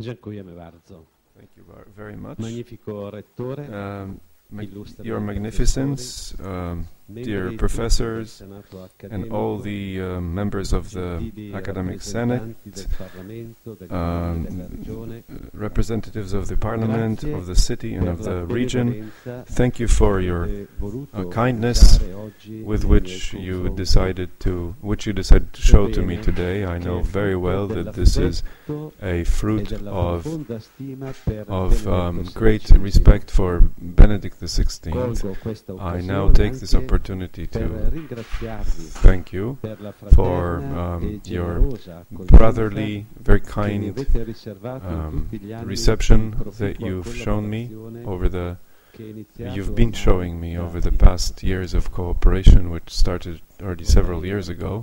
Dziękujemy bardzo. Thank you very much. Magnifico rettore, Your Magnificence, dear professors, and all the members of the Academic Senate, representatives of the Parliament, of the city and of the region, thank you for your kindness with which you decided to show to me today. I know very well that this is a fruit of great respect for Benedict XVI. I now take this opportunity to thank you for your brotherly, very kind reception that you've shown me you've been showing me over the past years of cooperation, which started already several years ago.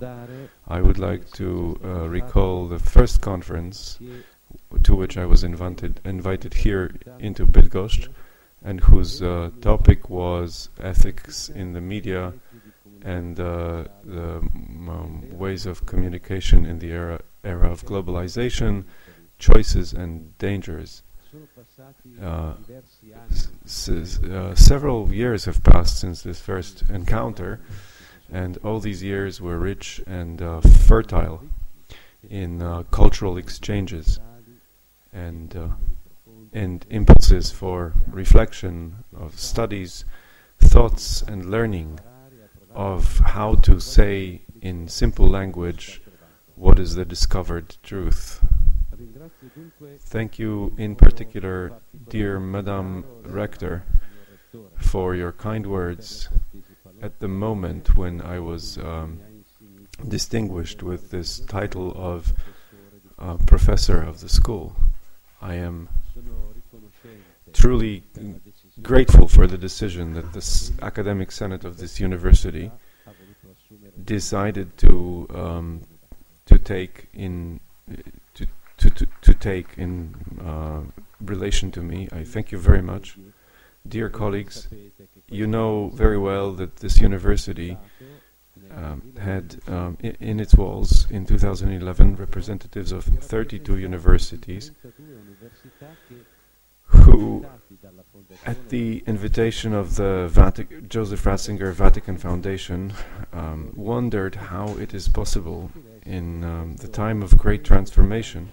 I would like to recall the first conference to which I was invited here into Bydgoszcz, and whose topic was ethics in the media and the ways of communication in the era of globalization, choices and dangers. Several years have passed since this first encounter, and all these years were rich and fertile in cultural exchanges and impulses for reflection, of studies, thoughts and learning of how to say in simple language what is the discovered truth. Thank you in particular, dear Madame Rector, for your kind words at the moment when I was distinguished with this title of Professor of the school. I am truly grateful for the decision that the Academic Senate of this university decided to take in relation to me. I thank you very much. Dear colleagues, you know very well that this university had in its walls in 2011 representatives of 32 universities who, at the invitation of the Joseph Ratzinger Vatican Foundation, wondered how it is possible in the time of great transformation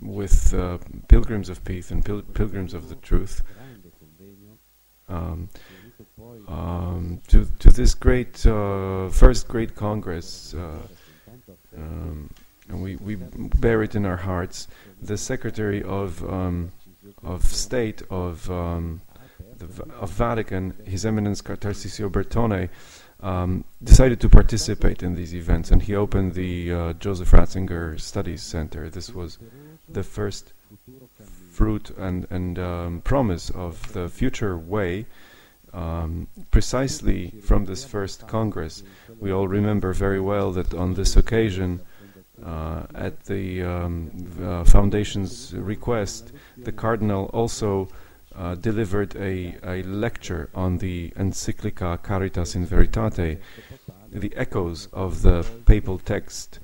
with pilgrims of peace and pilgrims of the truth to this great first great Congress, and we bear it in our hearts. The Secretary of State of Vatican, His Eminence Tarcisio Bertone, decided to participate in these events, and he opened the Joseph Ratzinger Studies Center. This was the first fruit and promise of the future way, precisely from this first Congress. We all remember very well that on this occasion, at the Foundation's request, the Cardinal also delivered a lecture on the encyclica Caritas in Veritate. The echoes of the papal text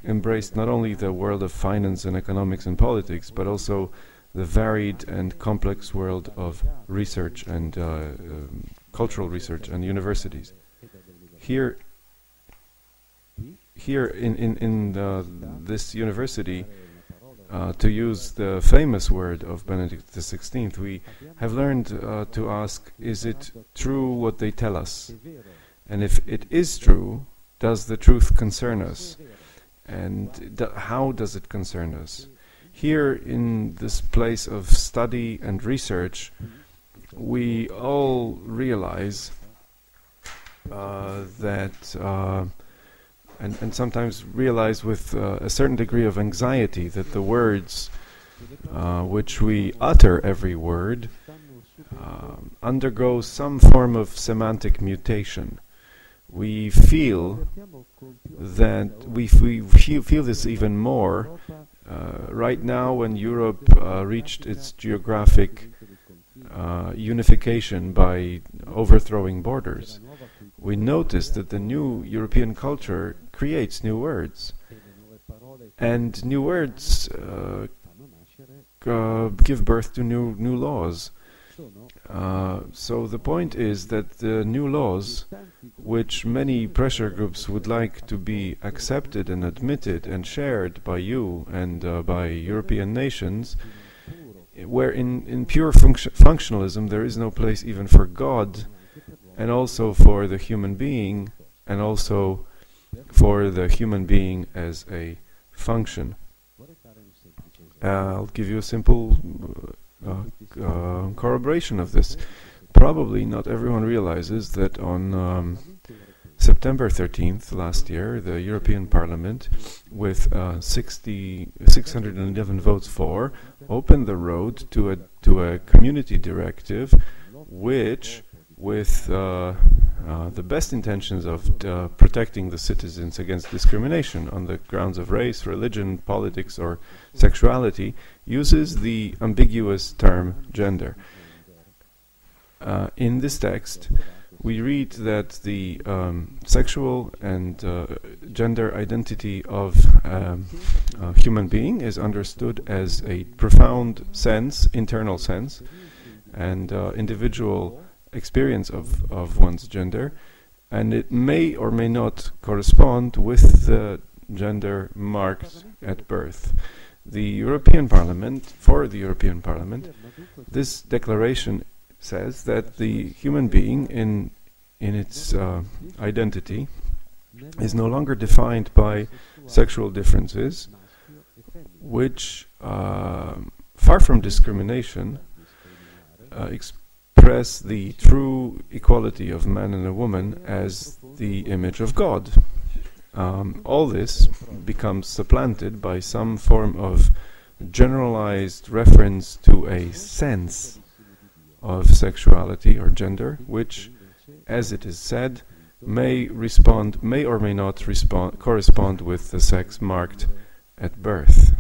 embraced not only the world of finance and economics and politics, but also the varied and complex world of research and cultural research and universities. Here in this university, to use the famous word of Benedict XVI, we have learned to ask, is it true what they tell us? And if it is true, does the truth concern us? And how does it concern us? Here in this place of study and research, we all realize that and sometimes realize with a certain degree of anxiety that the words which we utter every word undergo some form of semantic mutation. We feel that we feel this even more right now when Europe reached its geographic unification by overthrowing borders. we notice that the new European culture creates new words, and new words give birth to new laws. So the point is that the new laws, which many pressure groups would like to be accepted and admitted and shared by you and by European nations, where in pure functionalism there is no place even for God, and also for the human being, and also for the human being as a function. I'll give you a simple corroboration of this. Probably not everyone realizes that on September 13th last year, the European Parliament, with 611 votes for, opened the road to a community directive, which, with the best intentions of protecting the citizens against discrimination on the grounds of race, religion, politics, or sexuality, uses the ambiguous term gender. In this text, we read that the sexual and gender identity of a human being is understood as a profound sense, internal sense, and individual experience of one's gender, and it may or may not correspond with the gender marked at birth. The European Parliament, for the European Parliament, this declaration says that the human being in its identity is no longer defined by sexual differences, which, far from discrimination, express the true equality of man and a woman as the image of God. All this becomes supplanted by some form of generalized reference to a sense of sexuality or gender, which, as it is said, may or may not correspond with the sex marked at birth.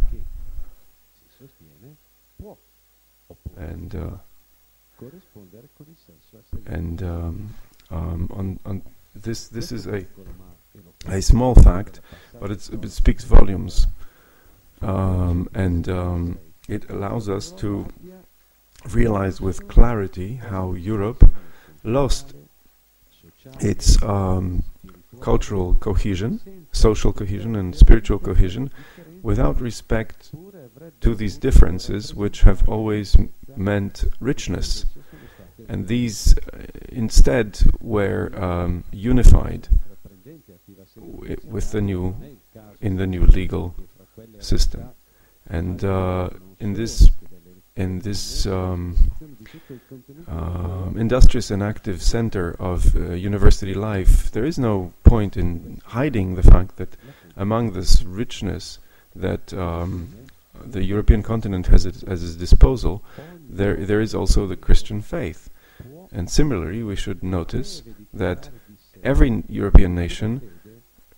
This is a small fact, but it speaks volumes, and it allows us to realize with clarity how Europe lost its cultural cohesion, social cohesion, and spiritual cohesion without respect to these differences, which have always meant richness. And these instead were unified with in the new legal system. And in this industrious and active center of university life, there is no point in hiding the fact that among this richness that the European continent has at its disposal, there is also the Christian faith. And similarly, we should notice that every European nation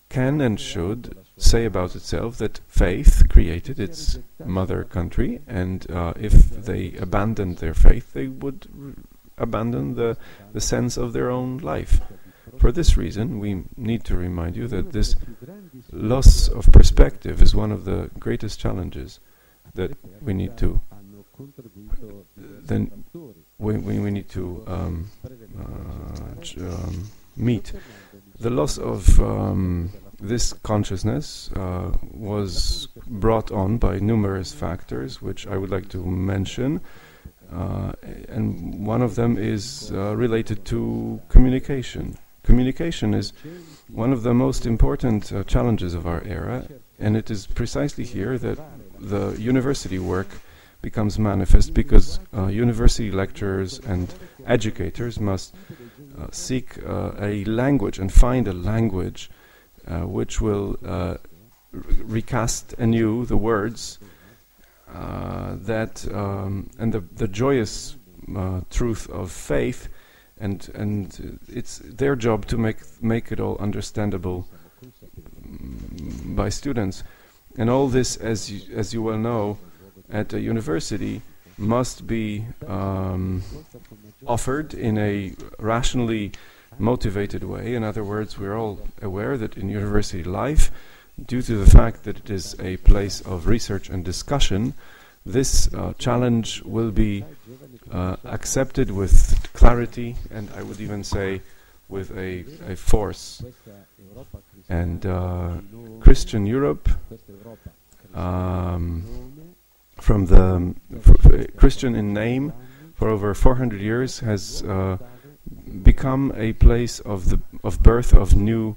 can and should say about itself that faith created its mother country, and if they abandoned their faith, they would abandon the sense of their own life. For this reason, we need to remind you that this loss of perspective is one of the greatest challenges that we need to meet. The loss of this consciousness was brought on by numerous factors, which I would like to mention, and one of them is related to communication. Communication is one of the most important challenges of our era, and it is precisely here that the university work becomes manifest, because university lecturers and educators must seek a language and find a language which will recast anew the words and the joyous truth of faith, and it's their job to make it all understandable by students. And all this, as you well know, at a university must be offered in a rationally motivated way. In other words, we're all aware that in university life, due to the fact that it is a place of research and discussion, this challenge will be accepted with clarity, and I would even say with a force. And Christian Europe, from the Christian in name, for over 400 years, has become a place of birth of new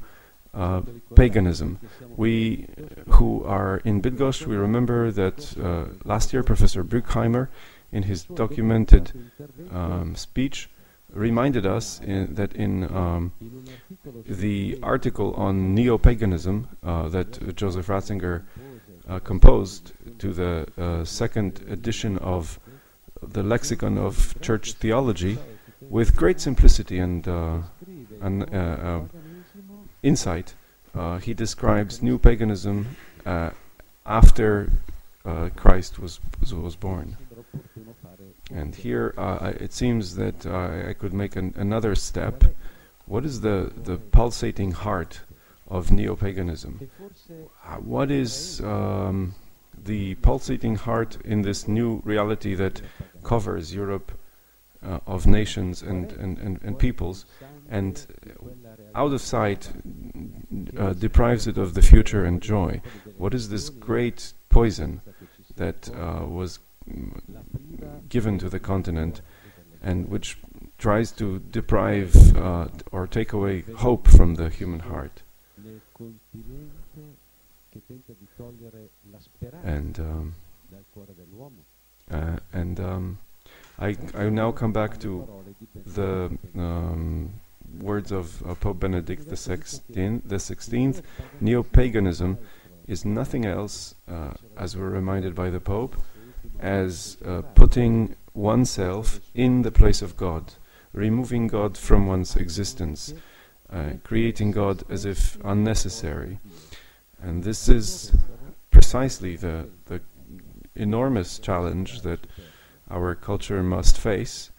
paganism. We who are in Bydgoszcz, we remember that last year Professor Bruckheimer, in his documented speech, reminded us that in the article on neo-paganism that Joseph Ratzinger composed to the second edition of the Lexicon of Church Theology, with great simplicity and insight, he describes new paganism after Christ was born. And here it seems that I could make another step. What is the pulsating heart of neo-paganism? What is the pulsating heart in this new reality that covers Europe of nations and peoples, and out of sight deprives it of the future and joy? What is this great poison that was given to the continent, and which tries to deprive or take away hope from the human heart? I now come back to the words of Pope Benedict the 16th. Neo-paganism is nothing else, as we're reminded by the Pope, as putting oneself in the place of God, removing God from one's existence, creating God as if unnecessary. And this is precisely the enormous challenge that our culture must face,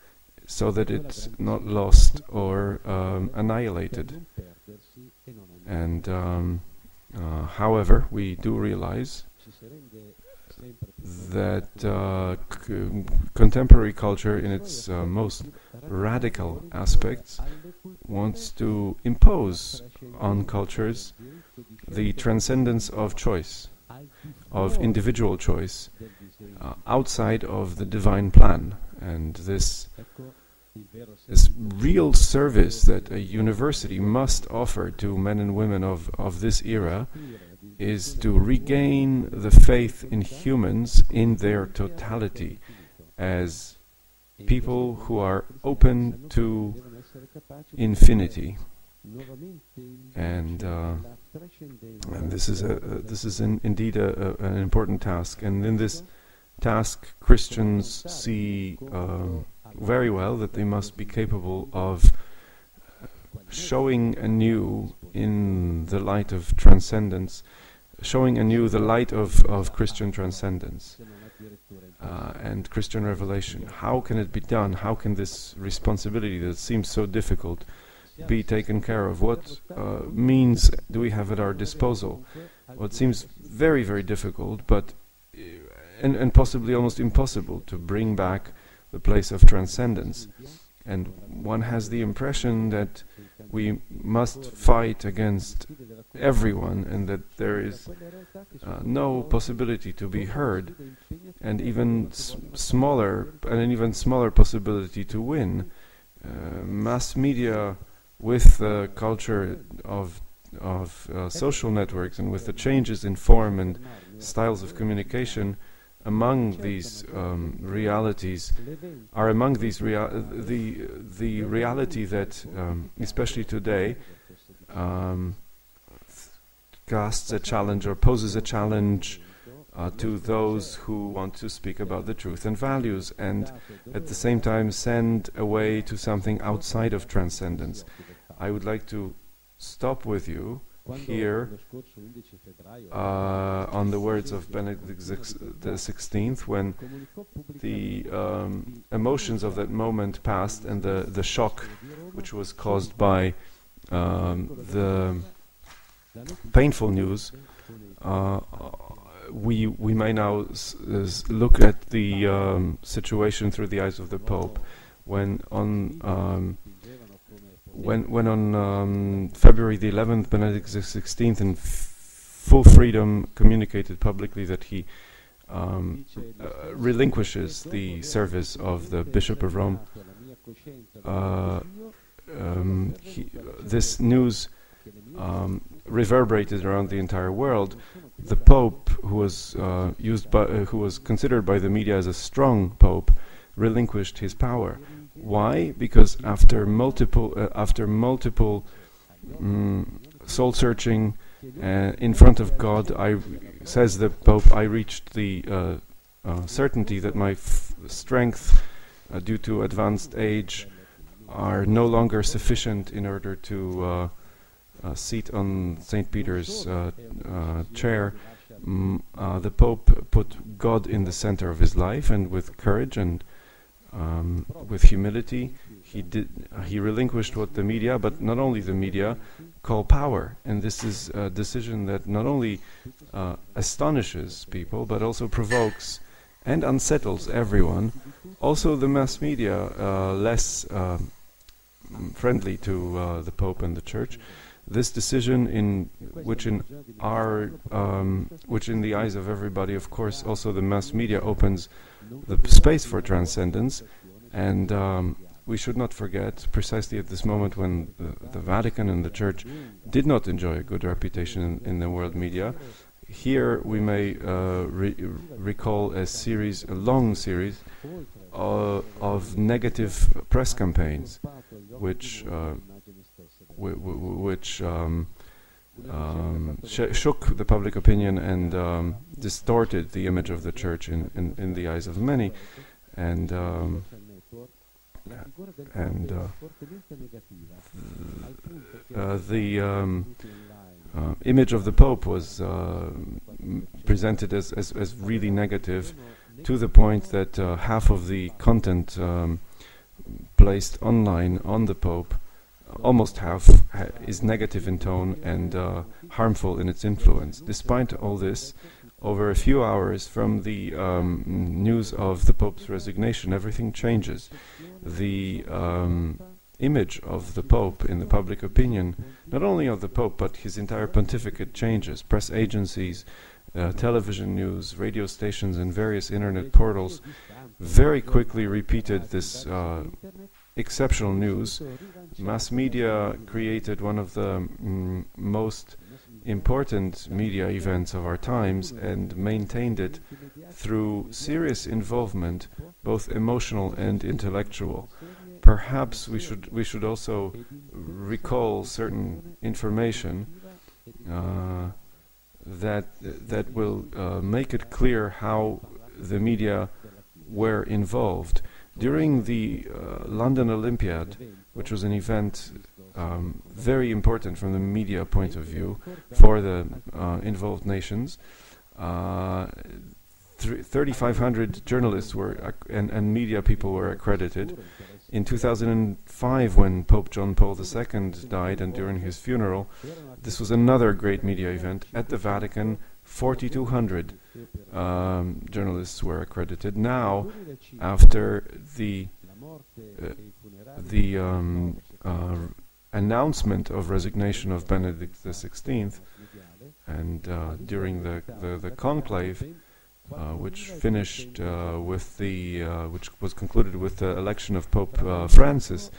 so that it's not lost or annihilated. And however, we do realize that contemporary culture, in its most radical aspects, wants to impose on cultures the transcendence of choice, of individual choice, outside of the divine plan. And this real service that a university must offer to men and women of this era is to regain the faith in humans in their totality, as people who are open to infinity. And this is indeed an important task. And in this task, Christians see very well that they must be capable of showing anew, in the light of transcendence, showing anew the light of Christian transcendence and Christian revelation. How can it be done? How can this responsibility that seems so difficult be taken care of? What means do we have at our disposal? What seems very, very difficult, but and possibly almost impossible, to bring back the place of transcendence. And one has the impression that we must fight against everyone, and that there is no possibility to be heard, and even smaller possibility to win. Mass media, with the culture of social networks, and with the changes in form and styles of communication, among these realities are among these the reality that especially today casts a challenge, or poses a challenge to those who want to speak about the truth and values, and at the same time send away to something outside of transcendence. I would like to stop with you here on the words of Benedict the 16th, when the emotions of that moment passed, and the shock which was caused by the painful news, we may now look at the situation through the eyes of the Pope, when on February the 11th, Benedict XVI, in full freedom, communicated publicly that he relinquishes the service of the Bishop of Rome. This news reverberated around the entire world. The Pope, who was considered by the media as a strong Pope, relinquished his power. Why? Because after multiple soul searching in front of God, says the Pope, I reached the certainty that my strength, due to advanced age, are no longer sufficient in order to seat on St. Peter's chair. The Pope put God in the center of his life, and with courage and with humility, he relinquished what the media, but not only the media, call power. And this is a decision that not only astonishes people, but also provokes and unsettles everyone. Also the mass media, less friendly to the Pope and the Church. This decision, which in the eyes of everybody, of course, also the mass media opens the space for transcendence, and we should not forget, precisely at this moment when the Vatican and the Church did not enjoy a good reputation in the world media, here we may recall a long series of negative press campaigns, which shook the public opinion and distorted the image of the Church in the eyes of many, and the image of the Pope was presented as really negative, to the point that half of the content placed online on the Pope, almost half, is negative in tone and harmful in its influence. Despite all this, over a few hours from the news of the Pope's resignation, everything changes. The image of the Pope in the public opinion, not only of the Pope, but his entire pontificate, changes. Press agencies, television news, radio stations, and various internet portals very quickly repeated this exceptional news. Mass media created one of the most important media events of our times and maintained it through serious involvement, both emotional and intellectual. Perhaps we should also recall certain information that will make it clear how the media were involved. During the London Olympiad, which was an event very important from the media point of view for the involved nations, 3,500 journalists and media people were accredited. In 2005, when Pope John Paul II died, and during his funeral, this was another great media event. At the Vatican, 4,200 journalists were accredited. Now, after the announcement of resignation of Benedict XVI, and during the conclave, which finished which was concluded with the election of Pope Francis,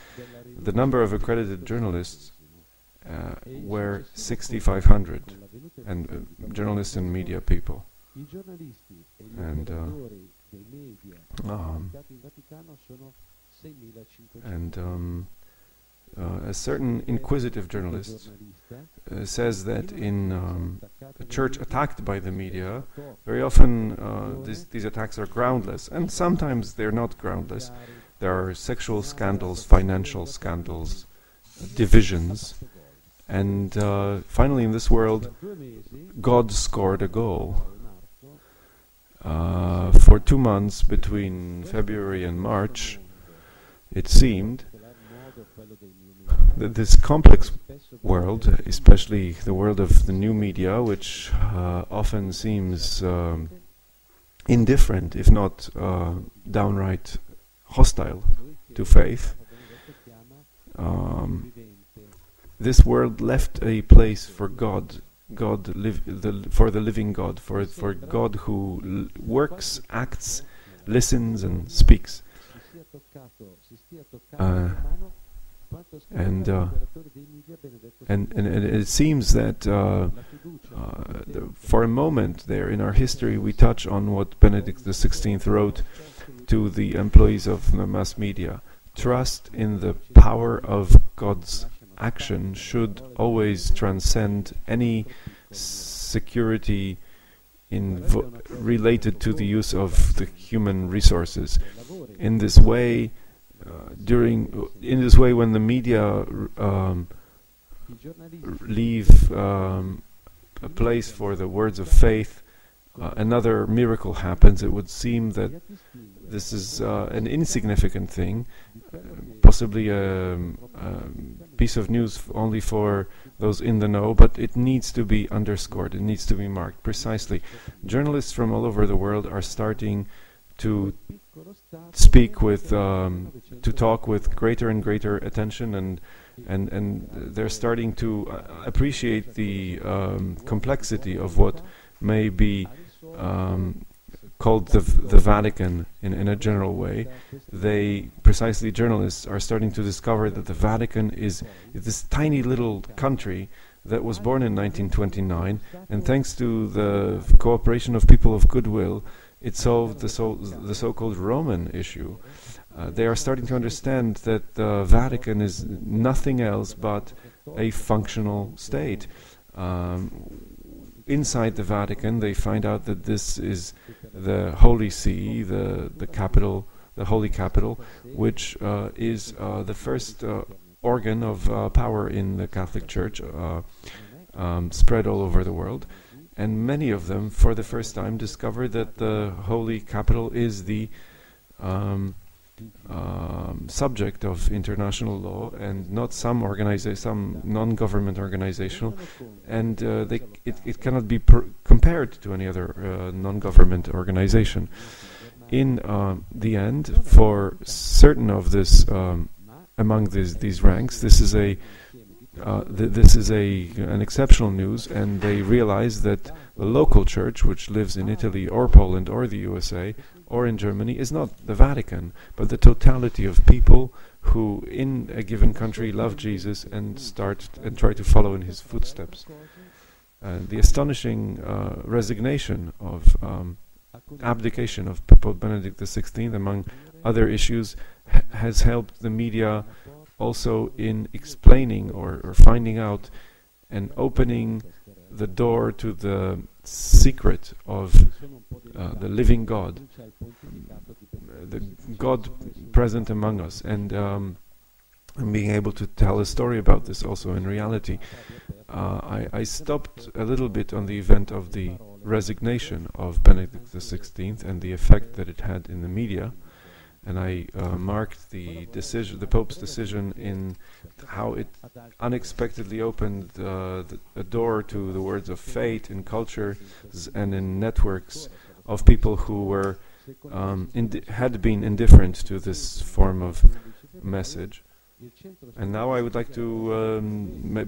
the number of accredited journalists were 6,500, and journalists and media people. And a certain inquisitive journalist says that in a church attacked by the media, very often these attacks are groundless, and sometimes they're not groundless. There are sexual scandals, financial scandals, divisions, and finally in this world, God scored a goal. For 2 months between February and March, it seemed, this complex world, especially the world of the new media, which often seems indifferent, if not downright hostile to faith, this world left a place for God, for the living God, for God who works, acts, listens, and speaks. And it seems that for a moment there in our history we touch on what Benedict XVI wrote to the employees of the mass media. Trust in the power of God's action should always transcend any security related to the use of the human resources. In this way, when the media leave a place for the words of faith, another miracle happens. It would seem that this is an insignificant thing, possibly a piece of news only for those in the know, but it needs to be underscored, it needs to be marked precisely. Journalists from all over the world are starting to speak with, to talk with greater and greater attention, and they're starting to appreciate the complexity of what may be called the Vatican in a general way. Journalists are starting to discover that the Vatican is this tiny little country that was born in 1929, and thanks to the cooperation of people of goodwill, it solved the so-called Roman issue. They are starting to understand that the Vatican is nothing else but a functional state. Inside the Vatican, they find out that this is the Holy See, the capital, the Holy Capital, which is the first organ of power in the Catholic Church, spread all over the world. And many of them, for the first time, discover that the Holy Capital is the subject of international law, and not some non-government organizational, and it cannot be compared to any other non-government organization. In the end, for certain of this, among these ranks, this is an exceptional news, and they realize that the local church, which lives in Italy or Poland or the USA or in Germany, is not the Vatican, but the totality of people who in a given country love Jesus and try to follow in his footsteps. The astonishing resignation of abdication of Pope Benedict XVI, among other issues, has helped the media also in explaining or finding out and opening the door to the secret of the living God, the God present among us, and being able to tell a story about this also in reality. I stopped a little bit on the event of the resignation of Benedict XVI and the effect that it had in the media, and I marked the Pope's decision in how it unexpectedly opened a door to the words of faith in culture and in networks of people who were had been indifferent to this form of message. And now I would like to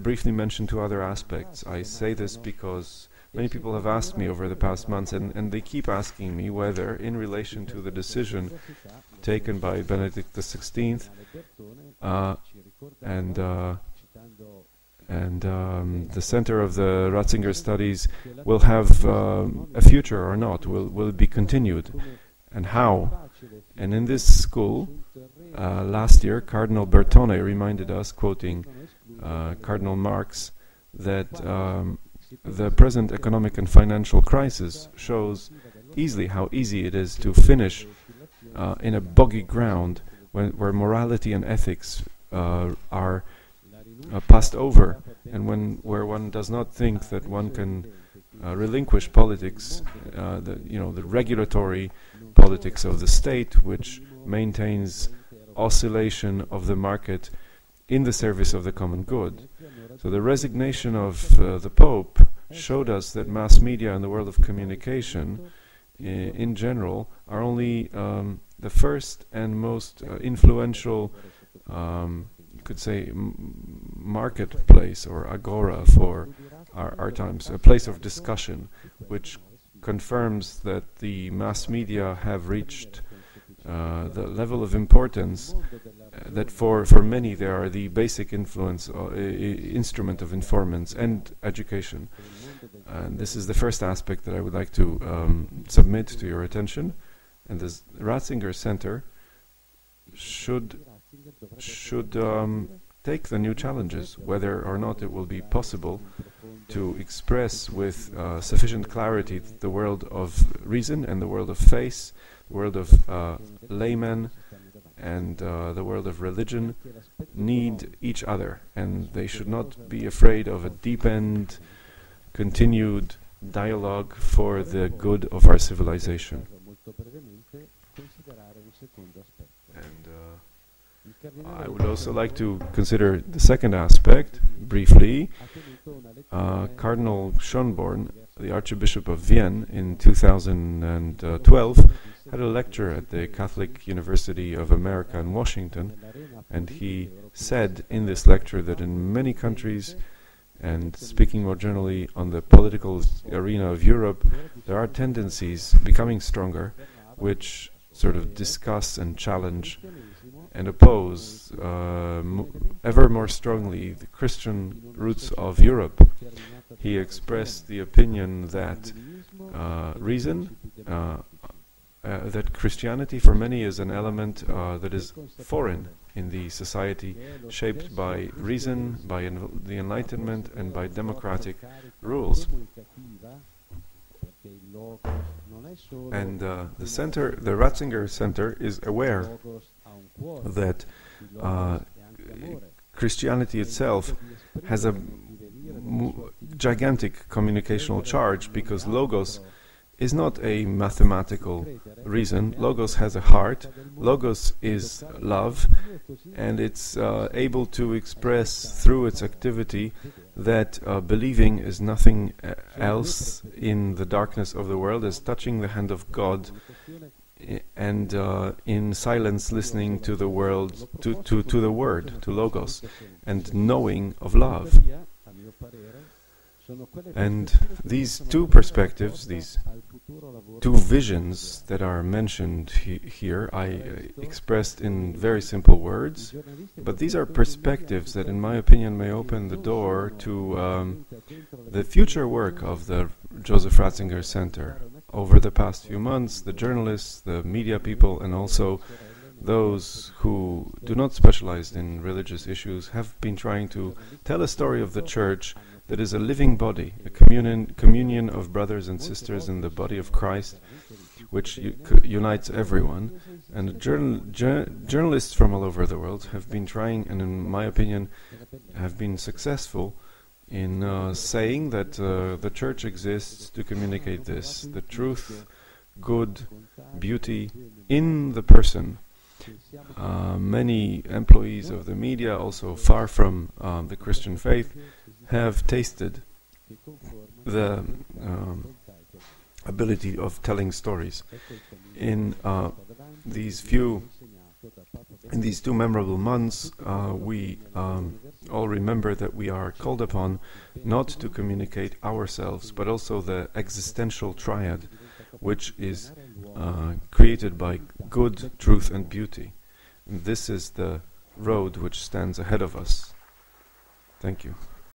briefly mention two other aspects. I say this because many people have asked me over the past months, and they keep asking me whether, in relation to the decision taken by Benedict XVI and the center of the Ratzinger studies will have a future or not, will it be continued, and how. And in this school, last year, Cardinal Bertone reminded us, quoting Cardinal Marx, that the present economic and financial crisis shows easily how easy it is to finish in a boggy ground where morality and ethics are passed over, and where one does not think that one can relinquish politics, the regulatory politics of the state, which maintains oscillation of the market in the service of the common good. So the resignation of the Pope showed us that mass media and the world of communication in general are only the first and most influential, you could say, marketplace or agora for our times, a place of discussion, which confirms that the mass media have reached the level of importance that for many they are the basic influence instrument of informants and education. And this is the first aspect that I would like to submit to your attention. And the Ratzinger Center should take the new challenges, whether or not it will be possible to express with sufficient clarity the world of reason and the world of faith, the world of laymen and the world of religion need each other, and they should not be afraid of a deep-end, continued dialogue for the good of our civilization. And I would also like to consider the second aspect, briefly. Cardinal Schönborn, the Archbishop of Vienne, in 2012, had a lecture at the Catholic University of America in Washington, and he said in this lecture that in many countries, and speaking more generally on the political arena of Europe, there are tendencies becoming stronger which sort of discuss and challenge and oppose ever more strongly the Christian roots of Europe. He expressed the opinion that that Christianity for many is an element that is foreign in the society, shaped by reason, by the Enlightenment, and by democratic rules. And the Ratzinger Center is aware that Christianity itself has a gigantic communicational charge, because Logos is not a mathematical reason. Logos has a heart. Logos is love, and it's able to express through its activity that believing is nothing else in the darkness of the world, as touching the hand of God, and in silence listening to the world, to the word, to Logos, and knowing of love. And these two perspectives, these two visions that are mentioned here, I expressed in very simple words, but these are perspectives that, in my opinion, may open the door to the future work of the Joseph Ratzinger Center. Over the past few months, the journalists, the media people, and also those who do not specialize in religious issues have been trying to tell a story of the Church that is a living body, a communion of brothers and sisters in the body of Christ, which unites everyone. And journalists from all over the world have been trying, and in my opinion, have been successful in saying that the Church exists to communicate this, the truth, good, beauty in the person. Many employees of the media, also far from the Christian faith, have tasted the ability of telling stories. In these 2 memorable months, we all remember that we are called upon not to communicate ourselves, but also the existential triad, which is created by good, truth, and beauty. And this is the road which stands ahead of us. Thank you.